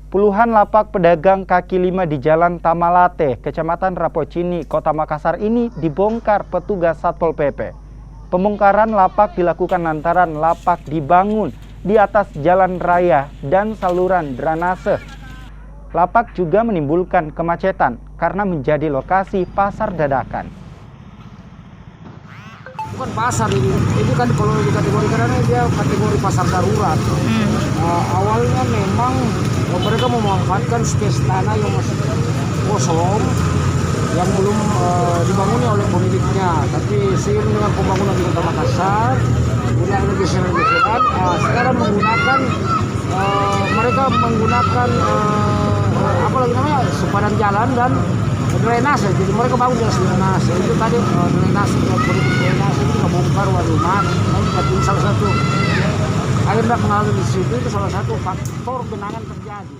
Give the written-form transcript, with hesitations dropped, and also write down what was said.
Puluhan lapak pedagang kaki lima di Jalan Tamalate, Kecamatan Rapocini, Kota Makassar ini dibongkar petugas Satpol PP. Pembongkaran lapak dilakukan lantaran lapak dibangun di atas jalan raya dan saluran drainase. Lapak juga menimbulkan kemacetan karena menjadi lokasi pasar dadakan. Bukan pasar ini kan kalau dikategorikan dia kategori pasar darurat. Awalnya memang mereka memanfaatkan space tanah yang masih kosong yang belum dibangun oleh pemiliknya, tapi seiring dengan pembangunan di Kota Makassar, kemudian geseran-geseran, sekarang mereka menggunakan apa lagi namanya sepadan jalan dan drainase. Jadi mereka bangun di drainase itu tadi drainase itu kebongkar, waduh mas, itu salah satu agenda pengaruh di situ, itu salah satu faktor genangan terjadi.